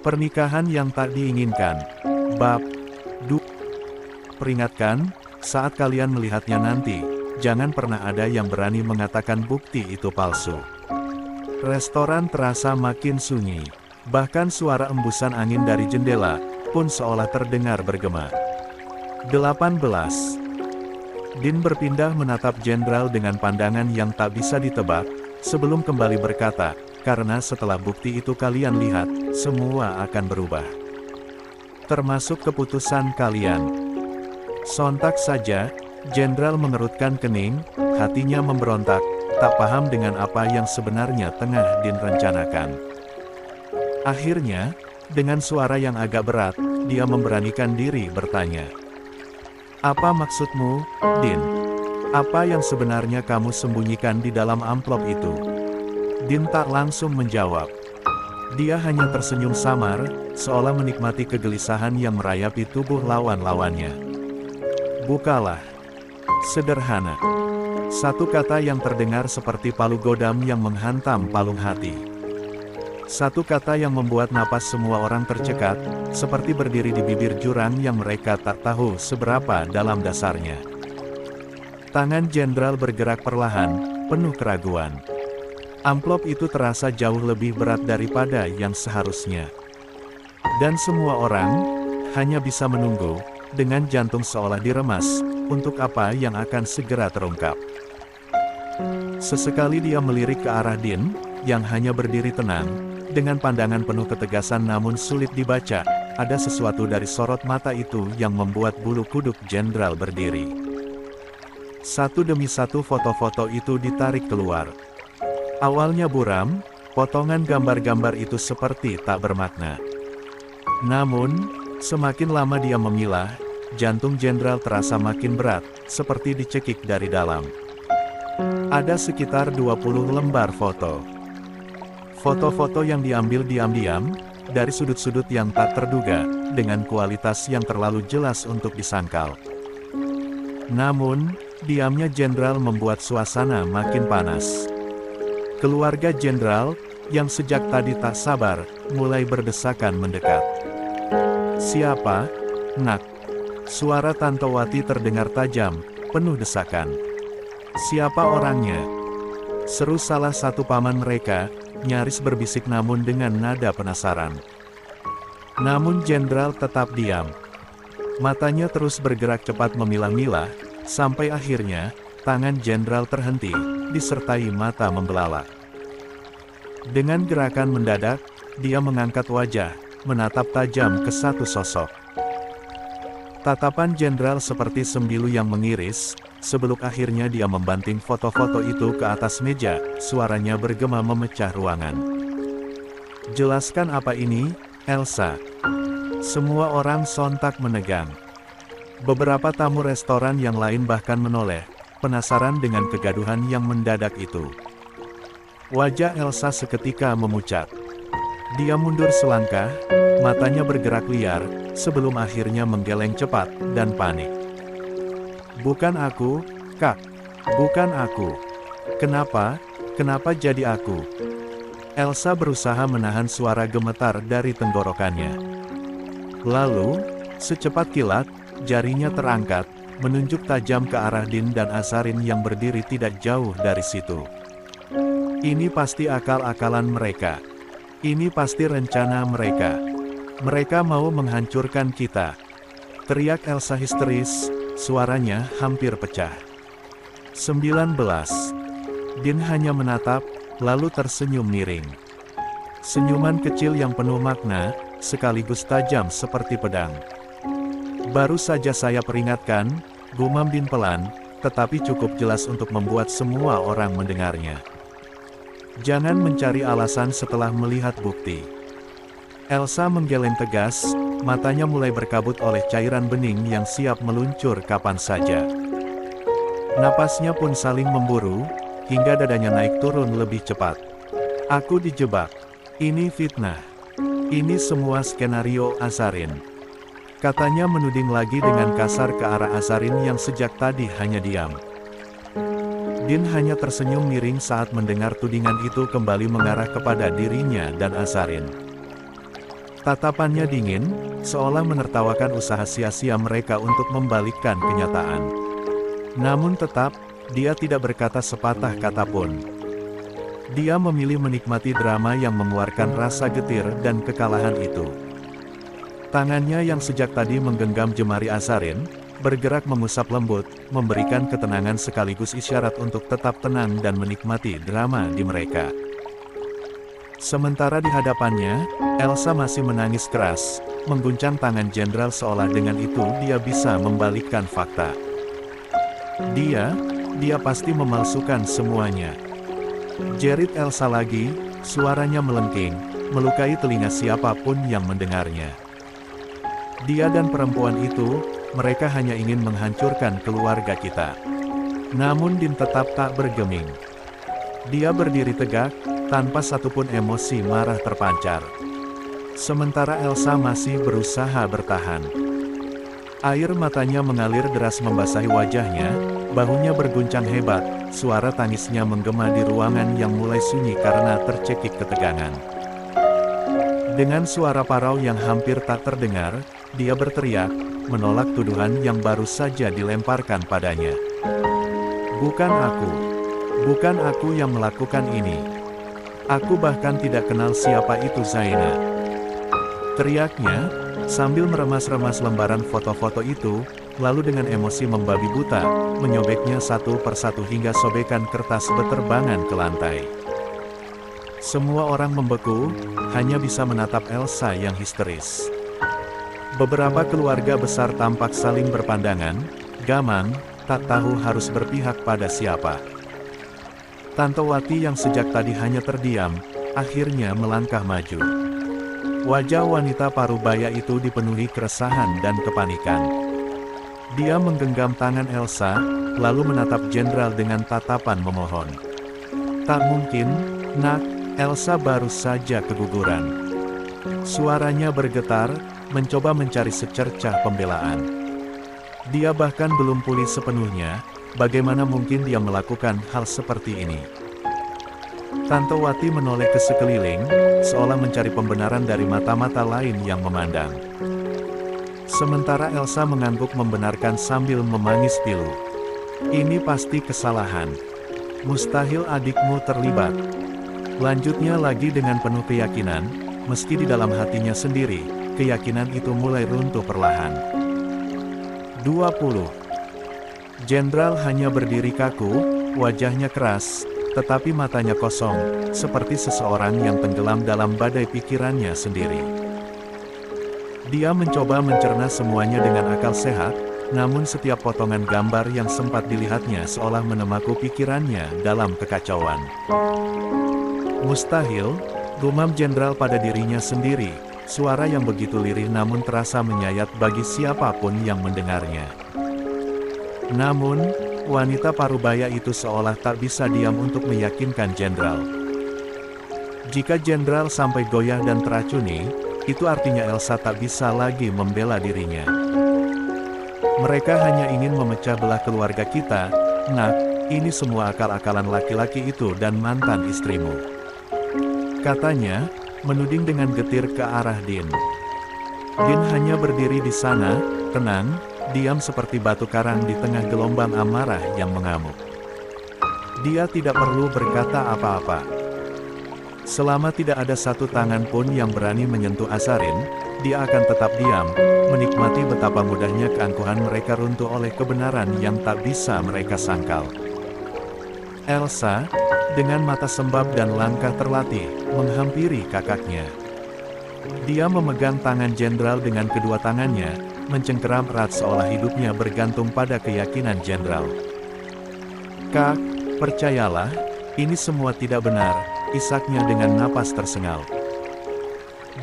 Pernikahan yang tak diinginkan. Bab 2. Peringatkan, saat kalian melihatnya nanti, jangan pernah ada yang berani mengatakan bukti itu palsu. Restoran terasa makin sunyi. Bahkan suara embusan angin dari jendela pun seolah terdengar bergema. 18. Dean berpindah menatap Jenderal dengan pandangan yang tak bisa ditebak, sebelum kembali berkata, karena setelah bukti itu kalian lihat, semua akan berubah. Termasuk keputusan kalian. Sontak saja, Jenderal mengerutkan kening, hatinya memberontak, tak paham dengan apa yang sebenarnya tengah Dean rencanakan. Akhirnya, dengan suara yang agak berat, dia memberanikan diri bertanya. Apa maksudmu, Dean? Apa yang sebenarnya kamu sembunyikan di dalam amplop itu? Dean tak langsung menjawab. Dia hanya tersenyum samar, seolah menikmati kegelisahan yang merayapi tubuh lawan-lawannya. Bukalah. Sederhana. Satu kata yang terdengar seperti palu godam yang menghantam palung hati. Satu kata yang membuat napas semua orang tercekat, seperti berdiri di bibir jurang yang mereka tak tahu seberapa dalam dasarnya. Tangan Jenderal bergerak perlahan, penuh keraguan. Amplop itu terasa jauh lebih berat daripada yang seharusnya. Dan semua orang hanya bisa menunggu, dengan jantung seolah diremas, untuk apa yang akan segera terungkap. Sesekali dia melirik ke arah Dean, yang hanya berdiri tenang, dengan pandangan penuh ketegasan namun sulit dibaca, ada sesuatu dari sorot mata itu yang membuat bulu kuduk Jenderal berdiri. Satu demi satu foto-foto itu ditarik keluar. Awalnya buram, potongan gambar-gambar itu seperti tak bermakna. Namun, semakin lama dia memilah, jantung Jenderal terasa makin berat, seperti dicekik dari dalam. Ada sekitar 20 lembar foto. Foto-foto yang diambil diam-diam, dari sudut-sudut yang tak terduga, dengan kualitas yang terlalu jelas untuk disangkal. Namun, diamnya Jenderal membuat suasana makin panas. Keluarga Jenderal, yang sejak tadi tak sabar, mulai berdesakan mendekat. Siapa, Nak? Suara Tantowati terdengar tajam, penuh desakan. Siapa orangnya? Seru salah satu paman mereka, nyaris berbisik namun dengan nada penasaran. Namun Jenderal tetap diam. Matanya terus bergerak cepat memilah-milah, sampai akhirnya, tangan Jenderal terhenti, disertai mata membelalak. Dengan gerakan mendadak, dia mengangkat wajah, menatap tajam ke satu sosok. Tatapan Jenderal seperti sembilu yang mengiris, sebelum akhirnya dia membanting foto-foto itu ke atas meja, suaranya bergema memecah ruangan. Jelaskan apa ini, Elsa? Semua orang sontak menegang. Beberapa tamu restoran yang lain bahkan menoleh, penasaran dengan kegaduhan yang mendadak itu. Wajah Elsa seketika memucat. Dia mundur selangkah, matanya bergerak liar, sebelum akhirnya menggeleng cepat, dan panik. Bukan aku, Kak. Bukan aku. Kenapa jadi aku? Elsa berusaha menahan suara gemetar dari tenggorokannya. Lalu, secepat kilat, jarinya terangkat, menunjuk tajam ke arah Dean dan Azarin yang berdiri tidak jauh dari situ. Ini pasti akal-akalan mereka. Ini pasti rencana mereka. Mereka mau menghancurkan kita. Teriak Elsa histeris, suaranya hampir pecah. 19. Dean hanya menatap, lalu tersenyum miring. Senyuman kecil yang penuh makna, sekaligus tajam seperti pedang. Baru saja saya peringatkan, gumam Dean pelan, tetapi cukup jelas untuk membuat semua orang mendengarnya. Jangan mencari alasan setelah melihat bukti. Elsa menggeleng tegas, matanya mulai berkabut oleh cairan bening yang siap meluncur kapan saja. Napasnya pun saling memburu, hingga dadanya naik turun lebih cepat. Aku dijebak. Ini fitnah. Ini semua skenario Azarin. Katanya menuding lagi dengan kasar ke arah Azarin yang sejak tadi hanya diam. Dean hanya tersenyum miring saat mendengar tudingan itu kembali mengarah kepada dirinya dan Azarin. Tatapannya dingin, seolah menertawakan usaha sia-sia mereka untuk membalikkan kenyataan. Namun tetap, dia tidak berkata sepatah kata pun. Dia memilih menikmati drama yang mengeluarkan rasa getir dan kekalahan itu. Tangannya yang sejak tadi menggenggam jemari Azarin, bergerak mengusap lembut, memberikan ketenangan sekaligus isyarat untuk tetap tenang dan menikmati drama di mereka. Sementara di hadapannya, Elsa masih menangis keras, mengguncang tangan jenderal seolah dengan itu dia bisa membalikkan fakta. Dia pasti memalsukan semuanya. Jerit Elsa lagi, suaranya melengking, melukai telinga siapapun yang mendengarnya. Dia dan perempuan itu, mereka hanya ingin menghancurkan keluarga kita. Namun Dean tetap tak bergeming. Dia berdiri tegak, tanpa satupun emosi marah terpancar. Sementara Elsa masih berusaha bertahan. Air matanya mengalir deras membasahi wajahnya, bahunya berguncang hebat, suara tangisnya menggema di ruangan yang mulai sunyi karena tercekik ketegangan. Dengan suara parau yang hampir tak terdengar, dia berteriak, menolak tuduhan yang baru saja dilemparkan padanya. Bukan aku yang melakukan ini. Aku bahkan tidak kenal siapa itu Zaina. Teriaknya, sambil meremas-remas lembaran foto-foto itu, lalu dengan emosi membabi buta, menyobeknya satu persatu hingga sobekan kertas berterbangan ke lantai. Semua orang membeku, hanya bisa menatap Elsa yang histeris. Beberapa keluarga besar tampak saling berpandangan, gamang, tak tahu harus berpihak pada siapa. Tante Wati yang sejak tadi hanya terdiam, akhirnya melangkah maju. Wajah wanita parubaya itu dipenuhi keresahan dan kepanikan. Dia menggenggam tangan Elsa, lalu menatap jenderal dengan tatapan memohon. Tak mungkin, Nak, Elsa baru saja keguguran. Suaranya bergetar, mencoba mencari secercah pembelaan. Dia bahkan belum pulih sepenuhnya. Bagaimana mungkin dia melakukan hal seperti ini? Tante Wati menoleh ke sekeliling, seolah mencari pembenaran dari mata-mata lain yang memandang. Sementara Elsa mengangguk membenarkan sambil memangis pilu. Ini pasti kesalahan. Mustahil adikmu terlibat. Lanjutnya lagi dengan penuh keyakinan, meski di dalam hatinya sendiri, keyakinan itu mulai runtuh perlahan. 20. Jenderal hanya berdiri kaku, wajahnya keras, tetapi matanya kosong, seperti seseorang yang tenggelam dalam badai pikirannya sendiri. Dia mencoba mencerna semuanya dengan akal sehat, namun setiap potongan gambar yang sempat dilihatnya seolah menemaku pikirannya dalam kekacauan. Mustahil, gumam jenderal pada dirinya sendiri, suara yang begitu lirih namun terasa menyayat bagi siapapun yang mendengarnya. Namun, wanita parubaya itu seolah tak bisa diam untuk meyakinkan jenderal. Jika jenderal sampai goyah dan teracuni, itu artinya Elsa tak bisa lagi membela dirinya. Mereka hanya ingin memecah belah keluarga kita, Nak, ini semua akal-akalan laki-laki itu dan mantan istrimu. Katanya, menuding dengan getir ke arah Dean. Dean hanya berdiri di sana, tenang, diam seperti batu karang di tengah gelombang amarah yang mengamuk. Dia tidak perlu berkata apa-apa. Selama tidak ada satu tangan pun yang berani menyentuh Azarin, dia akan tetap diam, menikmati betapa mudahnya keangkuhan mereka runtuh oleh kebenaran yang tak bisa mereka sangkal. Elsa, dengan mata sembab dan langkah terlatih, menghampiri kakaknya. Dia memegang tangan jenderal dengan kedua tangannya, mencengkeram erat seolah hidupnya bergantung pada keyakinan jenderal. Kak, percayalah, ini semua tidak benar, isaknya dengan napas tersengal.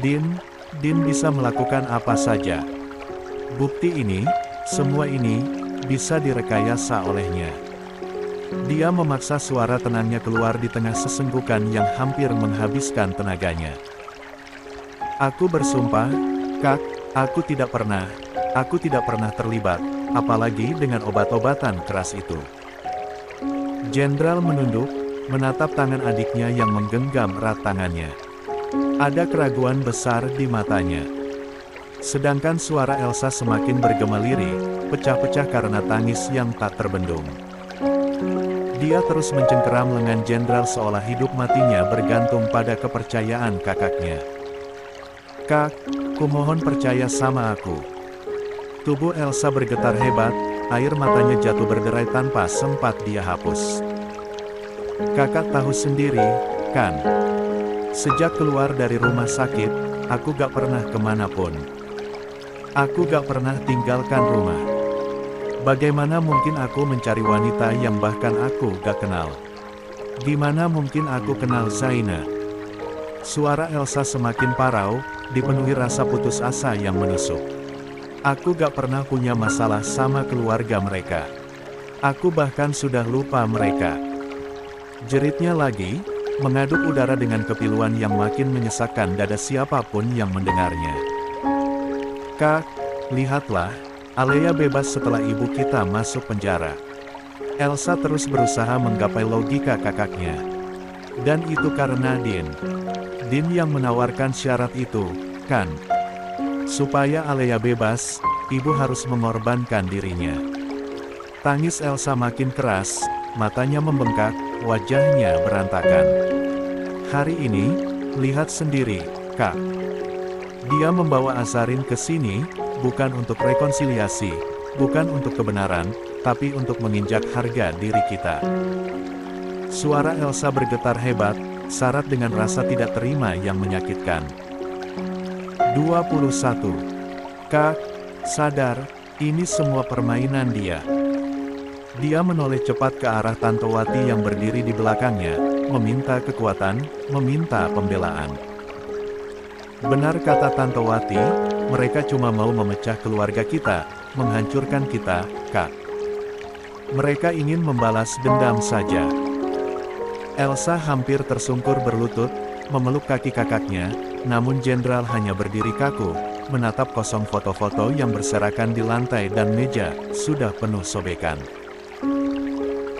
Dean bisa melakukan apa saja. Bukti ini, semua ini, bisa direkayasa olehnya. Dia memaksa suara tenangnya keluar di tengah sesenggukan yang hampir menghabiskan tenaganya. Aku bersumpah, Kak, aku tidak pernah terlibat, apalagi dengan obat-obatan keras itu. Jenderal menunduk, menatap tangan adiknya yang menggenggam erat tangannya. Ada keraguan besar di matanya. Sedangkan suara Elsa semakin bergema lirih, pecah-pecah karena tangis yang tak terbendung. Dia terus mencengkeram lengan Jenderal seolah hidup matinya bergantung pada kepercayaan kakaknya. "Kak, kumohon percaya sama aku." Tubuh Elsa bergetar hebat, air matanya jatuh berderai tanpa sempat dia hapus. "Kakak tahu sendiri, kan? Sejak keluar dari rumah sakit, aku gak pernah kemanapun. Aku gak pernah tinggalkan rumah. Bagaimana mungkin aku mencari wanita yang bahkan aku gak kenal? Gimana mungkin aku kenal Zaina?" Suara Elsa semakin parau, dipenuhi rasa putus asa yang menusuk. "Aku gak pernah punya masalah sama keluarga mereka. Aku bahkan sudah lupa mereka." Jeritnya lagi, mengaduk udara dengan kepiluan yang makin menyesakkan dada siapapun yang mendengarnya. "Kak, lihatlah, Alea bebas setelah ibu kita masuk penjara." Elsa terus berusaha menggapai logika kakaknya. "Dan itu karena Din. Din yang menawarkan syarat itu, kan? Supaya Alea bebas, ibu harus mengorbankan dirinya." Tangis Elsa makin keras, matanya membengkak, wajahnya berantakan. "Hari ini, lihat sendiri, Kak. Dia membawa Azarin ke sini, bukan untuk rekonsiliasi, bukan untuk kebenaran, tapi untuk menginjak harga diri kita." Suara Elsa bergetar hebat, syarat dengan rasa tidak terima yang menyakitkan. 21. "Kak, sadar, ini semua permainan dia." Dia menoleh cepat ke arah Tantowati yang berdiri di belakangnya, meminta kekuatan, meminta pembelaan. "Benar kata Tantowati, mereka cuma mau memecah keluarga kita, menghancurkan kita, Kak. Mereka ingin membalas dendam saja." Elsa hampir tersungkur berlutut, memeluk kaki kakaknya, namun Jenderal hanya berdiri kaku, menatap kosong foto-foto yang berserakan di lantai dan meja, sudah penuh sobekan.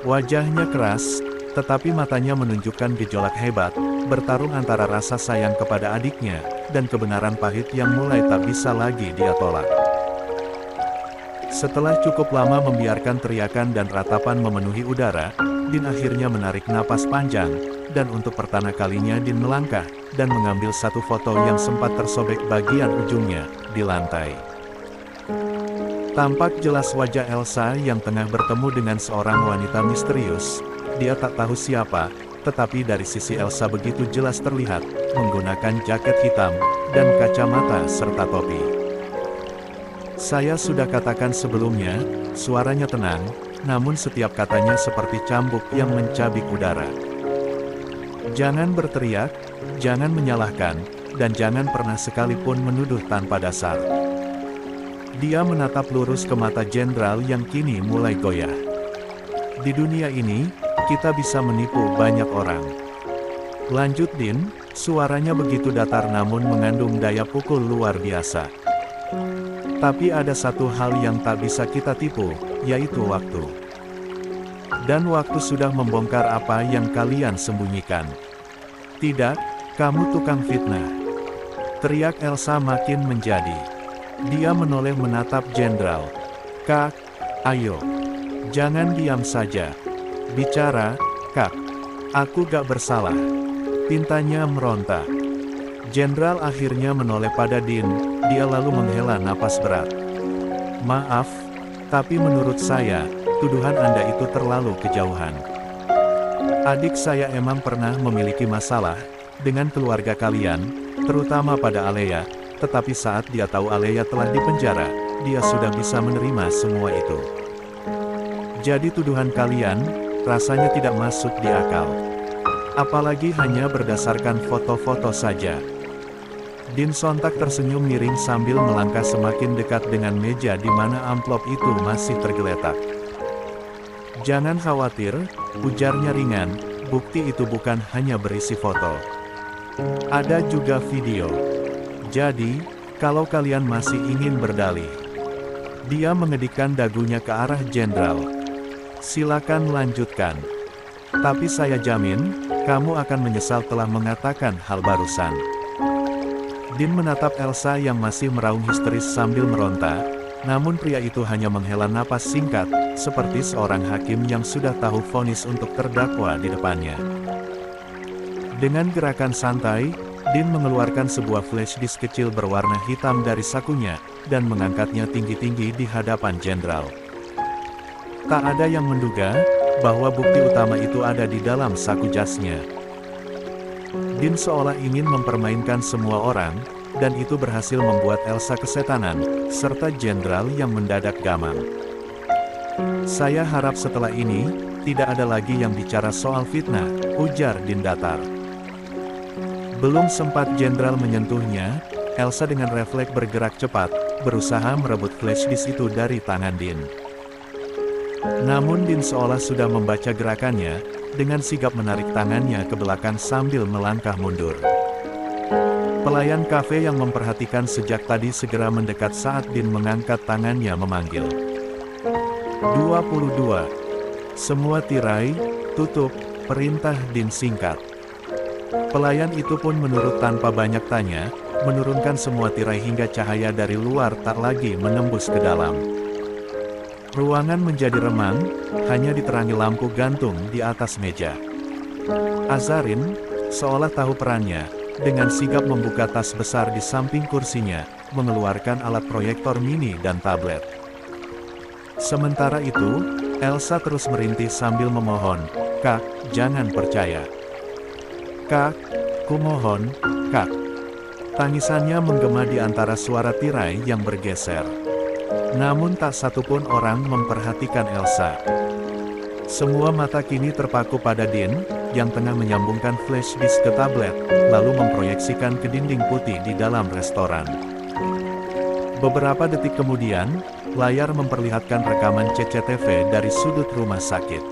Wajahnya keras, tetapi matanya menunjukkan gejolak hebat, bertarung antara rasa sayang kepada adiknya, dan kebenaran pahit yang mulai tak bisa lagi dia tolak. Setelah cukup lama membiarkan teriakan dan ratapan memenuhi udara, Din akhirnya menarik napas panjang, dan untuk pertama kalinya Din melangkah, dan mengambil satu foto yang sempat tersobek bagian ujungnya, di lantai. Tampak jelas wajah Elsa yang tengah bertemu dengan seorang wanita misterius. Dia tak tahu siapa, tetapi dari sisi Elsa begitu jelas terlihat, menggunakan jaket hitam, dan kacamata serta topi. "Saya sudah katakan sebelumnya," suaranya tenang, namun setiap katanya seperti cambuk yang mencabik udara. "Jangan berteriak, jangan menyalahkan, dan jangan pernah sekalipun menuduh tanpa dasar." Dia menatap lurus ke mata Jenderal yang kini mulai goyah. "Di dunia ini, kita bisa menipu banyak orang." Lanjut Din, suaranya begitu datar namun mengandung daya pukul luar biasa. "Tapi ada satu hal yang tak bisa kita tipu, yaitu waktu. Dan waktu sudah membongkar apa yang kalian sembunyikan." "Tidak, kamu tukang fitnah!" teriak Elsa makin menjadi. Dia menoleh menatap Jenderal. "Kak, ayo. Jangan diam saja. Bicara, Kak. Aku gak bersalah." Tintanya meronta. Jenderal akhirnya menoleh pada Din, dia lalu menghela napas berat. "Maaf, tapi menurut saya, tuduhan Anda itu terlalu kejauhan. Adik saya emang pernah memiliki masalah dengan keluarga kalian, terutama pada Alea, tetapi saat dia tahu Alea telah dipenjara, dia sudah bisa menerima semua itu. Jadi tuduhan kalian, rasanya tidak masuk di akal. Apalagi hanya berdasarkan foto-foto saja." Din sontak tersenyum miring sambil melangkah semakin dekat dengan meja di mana amplop itu masih tergeletak. "Jangan khawatir," ujarnya ringan, "bukti itu bukan hanya berisi foto. Ada juga video. Jadi, kalau kalian masih ingin berdalih." Dia mengedikkan dagunya ke arah Jenderal. "Silakan lanjutkan. Tapi saya jamin, kamu akan menyesal telah mengatakan hal barusan." Din menatap Elsa yang masih meraung histeris sambil meronta, namun pria itu hanya menghela napas singkat, seperti seorang hakim yang sudah tahu vonis untuk terdakwa di depannya. Dengan gerakan santai, Din mengeluarkan sebuah flash disk kecil berwarna hitam dari sakunya, dan mengangkatnya tinggi-tinggi di hadapan jenderal. Tak ada yang menduga, bahwa bukti utama itu ada di dalam saku jasnya. Din seolah ingin mempermainkan semua orang, dan itu berhasil membuat Elsa kesetanan, serta jenderal yang mendadak gamang. Saya harap setelah ini, tidak ada lagi yang bicara soal fitnah, ujar Din datar. Belum sempat jenderal menyentuhnya, Elsa dengan refleks bergerak cepat, berusaha merebut flash disk itu dari tangan Din. Namun Din seolah sudah membaca gerakannya, dengan sigap menarik tangannya ke belakang sambil melangkah mundur. Pelayan kafe yang memperhatikan sejak tadi segera mendekat saat Din mengangkat tangannya memanggil. 22. Semua tirai, tutup, perintah Din singkat. Pelayan itu pun menurut tanpa banyak tanya, menurunkan semua tirai hingga cahaya dari luar tak lagi menembus ke dalam. Ruangan menjadi remang, hanya diterangi lampu gantung di atas meja. Azarin, seolah tahu perannya, dengan sigap membuka tas besar di samping kursinya, mengeluarkan alat proyektor mini dan tablet. Sementara itu, Elsa terus merintih sambil memohon, "Kak, jangan percaya. Kak, kumohon, Kak." Tangisannya menggema di antara suara tirai yang bergeser. Namun tak satupun orang memperhatikan Elsa. Semua mata kini terpaku pada Din, yang tengah menyambungkan flash disk ke tablet, lalu memproyeksikan ke dinding putih di dalam restoran. Beberapa detik kemudian, layar memperlihatkan rekaman CCTV dari sudut rumah sakit.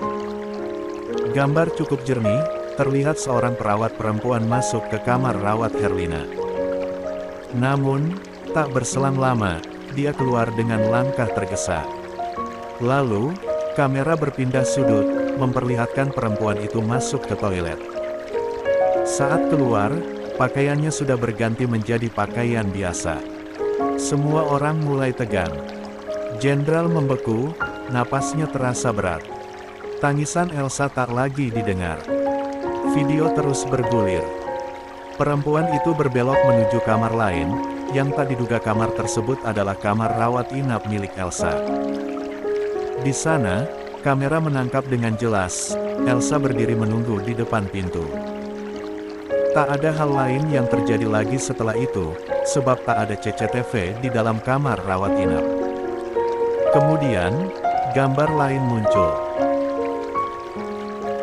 Gambar cukup jernih, terlihat seorang perawat perempuan masuk ke kamar rawat Herlina. Namun, tak berselang lama, dia keluar dengan langkah tergesa. Lalu, kamera berpindah sudut, memperlihatkan perempuan itu masuk ke toilet. Saat keluar, pakaiannya sudah berganti menjadi pakaian biasa. Semua orang mulai tegang. Jenderal membeku, napasnya terasa berat. Tangisan Elsa tak lagi didengar. Video terus bergulir. Perempuan itu berbelok menuju kamar lain, yang tak diduga kamar tersebut adalah kamar rawat inap milik Elsa. Di sana, kamera menangkap dengan jelas, Elsa berdiri menunggu di depan pintu. Tak ada hal lain yang terjadi lagi setelah itu, sebab tak ada CCTV di dalam kamar rawat inap. Kemudian, gambar lain muncul.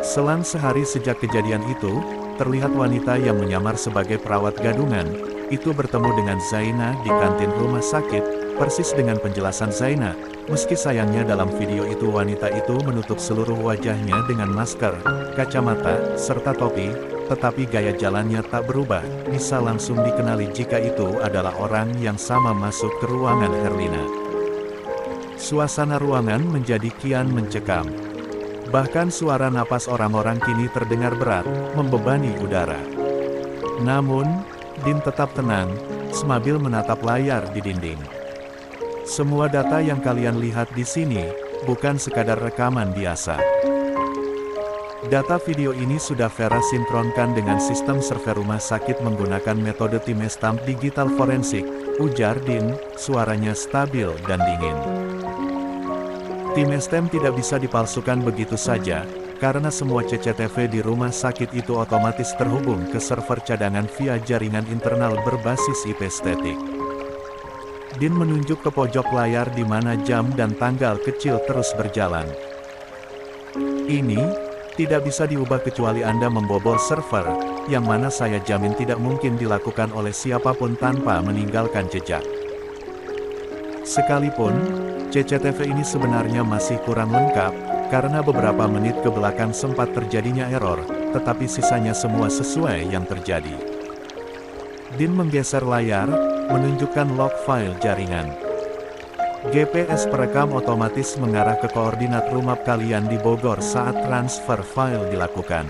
Selang sehari sejak kejadian itu, terlihat wanita yang menyamar sebagai perawat gadungan, itu bertemu dengan Zaina di kantin rumah sakit, persis dengan penjelasan Zaina, meski sayangnya dalam video itu wanita itu menutup seluruh wajahnya dengan masker, kacamata, serta topi, tetapi gaya jalannya tak berubah, bisa langsung dikenali jika itu adalah orang yang sama masuk ke ruangan Herlina. Suasana ruangan menjadi kian mencekam. Bahkan suara napas orang-orang kini terdengar berat, membebani udara. Namun, Din tetap tenang, sambil menatap layar di dinding. Semua data yang kalian lihat di sini, bukan sekadar rekaman biasa. Data video ini sudah Vera sinkronkan dengan sistem server rumah sakit menggunakan metode timestamp digital forensik, ujar Din, suaranya stabil dan dingin. Timestamp tidak bisa dipalsukan begitu saja, karena semua CCTV di rumah sakit itu otomatis terhubung ke server cadangan via jaringan internal berbasis IP statik. Din menunjuk ke pojok layar di mana jam dan tanggal kecil terus berjalan. Ini tidak bisa diubah kecuali Anda membobol server, yang mana saya jamin tidak mungkin dilakukan oleh siapapun tanpa meninggalkan jejak. Sekalipun, CCTV ini sebenarnya masih kurang lengkap, karena beberapa menit ke belakang sempat terjadinya error, tetapi sisanya semua sesuai yang terjadi. Din menggeser layar, menunjukkan log file jaringan. GPS perekam otomatis mengarah ke koordinat rumah kalian di Bogor saat transfer file dilakukan.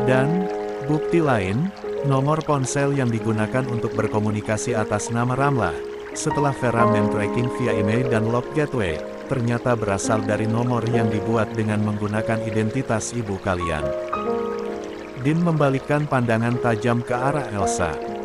Dan, bukti lain, Nomor ponsel yang digunakan untuk berkomunikasi atas nama Ramlah, setelah Vera men-tracking via email dan log gateway, ternyata berasal dari nomor yang dibuat dengan menggunakan identitas ibu kalian. Dean membalikkan pandangan tajam ke arah Elsa.